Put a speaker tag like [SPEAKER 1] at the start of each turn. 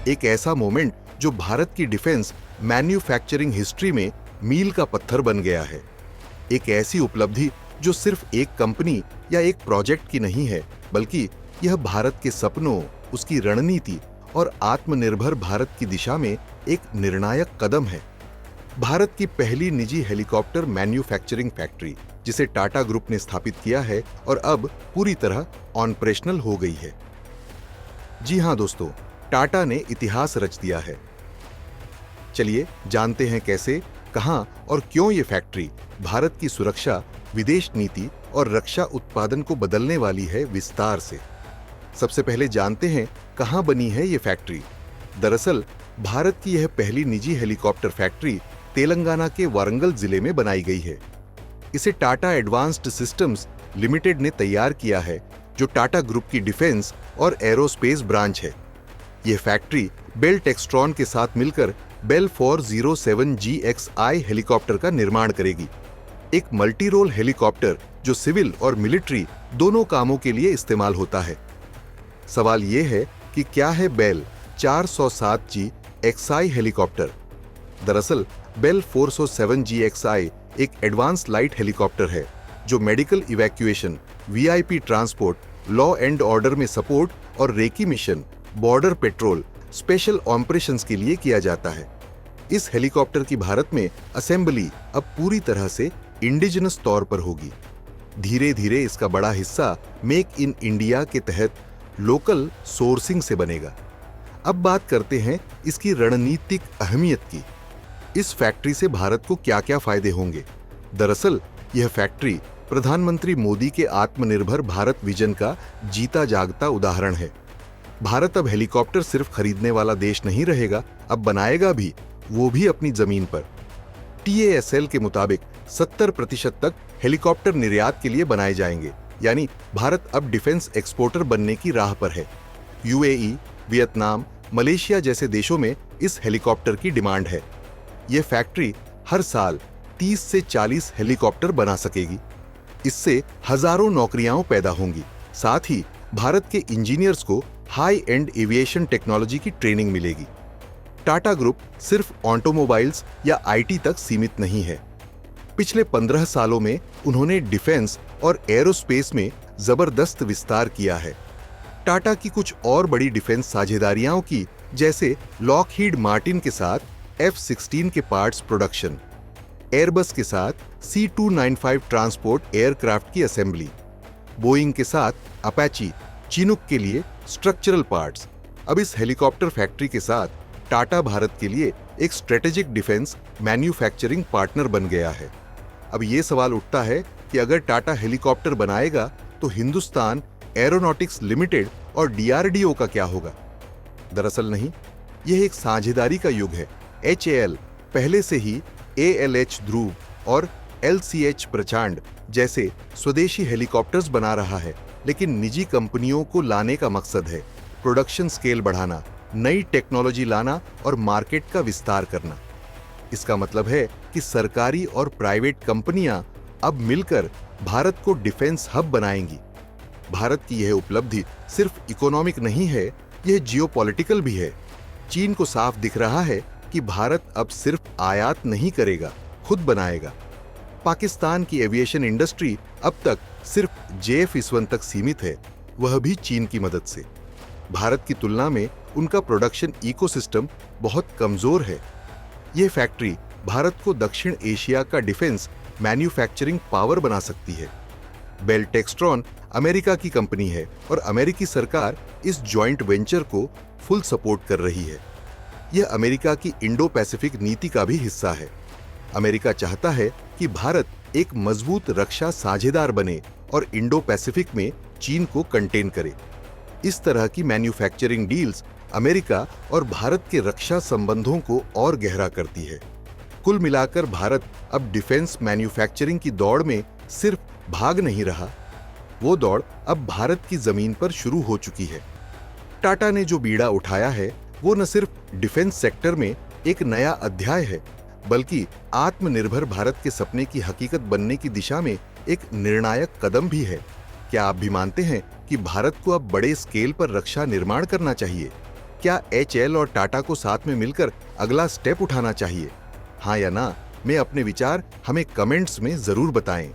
[SPEAKER 1] एक ऐसा मोमेंट जो भारत की डिफेंस मैन्युफैक्चरिंग हिस्ट्री में मील का पत्थर बन गया है। एक ऐसी उपलब्धि जो सिर्फ एक कंपनी या एक प्रोजेक्ट की नहीं है, बल्कि यह भारत के सपनों, उसकी रणनीति और आत्मनिर्भर भारत की दिशा में एक निर्णायक कदम है। भारत की पहली निजी हेलीकॉप्टर मैन्युफैक्चरिंग फैक्ट्री, जिसे टाटा ग्रुप ने स्थापित किया है और अब पूरी तरह ऑपरेशनल हो गई है। जी हां दोस्तों, टाटा ने इतिहास रच दिया है। चलिए जानते हैं कैसे, कहां और क्यों ये फैक्ट्री भारत की सुरक्षा, विदेश नीति और रक्षा उत्पादन को बदलने वाली है विस्तार से। सबसे पहले जानते हैं कहां बनी है ये फैक्ट्री। दरअसल भारत की यह पहली निजी हेलीकॉप्टर फैक्ट्री तेलंगाना के वारंगल जिले में बनाई गई है। इसे टाटा एडवांस्ड सिस्टम्स लिमिटेड ने तैयार किया है, जो टाटा ग्रुप की डिफेंस और एरोस्पेस ब्रांच है। यह फैक्ट्री बेल टेक्सट्रॉन के साथ मिलकर बेल 407GXI हेलीकॉप्टर का निर्माण करेगी, एक मल्टी रोल हेलीकॉप्टर जो सिविल और मिलिट्री दोनों कामों के लिए इस्तेमाल होता है। सवाल यह है कि क्या है बेल 407GXI हेलीकॉप्टर? दरअसल बेल 407GXI एक एडवांस लाइट हेलीकॉप्टर है जो medical evacuation, VIP transport, law and order में सपोर्ट और recce mission, border patrol, special operations के लिए किया जाता है। इस हेलीकॉप्टर की भारत में असेंबली अब पूरी तरह से इंडिजिनस तौर पर होगी। धीरे धीरे इसका बड़ा हिस्सा मेक इन इंडिया के तहत लोकल सोर्सिंग से बनेगा। अब बात करते हैं इसकी रणनीतिक अहमियत की। इस फैक्ट्री से भारत को क्या क्या फायदे होंगे? दरअसल यह फैक्ट्री प्रधानमंत्री मोदी के आत्मनिर्भर भारत विजन का जीता जागता उदाहरण है। भारत अब हेलीकॉप्टर सिर्फ खरीदने वाला देश नहीं रहेगा, अब बनाएगा भी, वो भी अपनी जमीन पर। TASL के मुताबिक 70% तक हेलीकॉप्टर निर्यात के लिए बनाए जाएंगे, यानी भारत अब डिफेंस एक्सपोर्टर बनने की राह पर है। UAE, वियतनाम, मलेशिया जैसे देशों में इस हेलीकॉप्टर की डिमांड है। यह फैक्ट्री हर साल 30 से 40 हेलीकॉप्टर बना सकेगी। इससे हजारों नौकरियां पैदा होंगी। साथ ही भारत के इंजीनियर्स को हाई एंड एविएशन टेक्नोलॉजी की ट्रेनिंग मिलेगी। टाटा ग्रुप सिर्फ ऑटोमोबाइल्स या IT तक सीमित नहीं है। पिछले 15 सालों में उन्होंने डिफेंस और एरोस्पेस में जबरदस्त विस्तार किया है। टाटा की कुछ और बड़ी डिफेंस साझेदारियां की, जैसे लॉकहीड मार्टिन के साथ F-16 के पार्ट्स प्रोडक्शन, एयरबस के साथ C295 ट्रांसपोर्ट एयरक्राफ्ट की असेंबली, बोइंग के साथ अपैची, चिनूक के लिए स्ट्रक्चरल पार्ट्स। अब इस हेलीकॉप्टर फैक्ट्री के साथ टाटा भारत के लिए एक स्ट्रेटेजिक डिफेंस मैन्युफैक्चरिंग पार्टनर बन गया है। अब ये सवाल उठता है कि अगर टाटा हेलीकॉप्टर बनाएगा तो हिंदुस्तान एरोनॉटिक्स लिमिटेड और DRDO का क्या होगा? दरअसल नहीं, यह एक साझेदारी का युग है। HAL पहले से ही ALH ध्रुव और LCH प्रचंड जैसे स्वदेशी हेलीकॉप्टर्स बना रहा है, लेकिन निजी कंपनियों को लाने का मकसद है प्रोडक्शन स्केल बढ़ाना, नई टेक्नोलॉजी लाना और मार्केट का विस्तार करना। इसका मतलब है कि सरकारी और प्राइवेट कंपनियां अब मिलकर भारत को डिफेंस हब बनाएंगी। भारत की यह उपलब्धि सिर्फ इकोनॉमिक नहीं है, यह जियोपॉलिटिकल भी है। चीन को साफ दिख रहा है कि भारत अब सिर्फ आयात नहीं करेगा, खुद बनाएगा। पाकिस्तान की एविएशन इंडस्ट्री अब तक सिर्फ JF-1 तक सीमित है, वह भी चीन की मदद से। भारत की तुलना में उनका प्रोडक्शन इकोसिस्टम बहुत कमजोर है। यह फैक्ट्री भारत को दक्षिण एशिया का डिफेंस मैन्युफैक्चरिंग पावर बना सकती है। बेल टेक्सट्रॉन अमेरिका की कंपनी है और अमेरिकी सरकार इस जॉइंट वेंचर को फुल सपोर्ट कर रही है। यह अमेरिका की इंडो पैसिफिक नीति का भी हिस्सा है। अमेरिका चाहता है कि भारत एक मजबूत रक्षा साझेदार बने और इंडो पैसिफिक में चीन को कंटेन करे। इस तरह की मैन्युफैक्चरिंग डील्स अमेरिका और भारत के रक्षा संबंधों को और गहरा करती है। कुल मिलाकर भारत अब डिफेंस मैन्युफैक्चरिंग की दौड़ में सिर्फ भाग नहीं रहा, वो दौड़ अब भारत की जमीन पर शुरू हो चुकी है। टाटा ने जो बीड़ा उठाया है वो न सिर्फ डिफेंस सेक्टर में एक नया अध्याय है, बल्कि आत्मनिर्भर भारत के सपने की हकीकत बनने की दिशा में एक निर्णायक कदम भी है। क्या आप भी मानते हैं कि भारत को अब बड़े स्केल पर रक्षा निर्माण करना चाहिए? क्या HL और टाटा को साथ में मिलकर अगला स्टेप उठाना चाहिए? हाँ या ना, में अपने विचार हमें कमेंट्स में जरूर बताएं।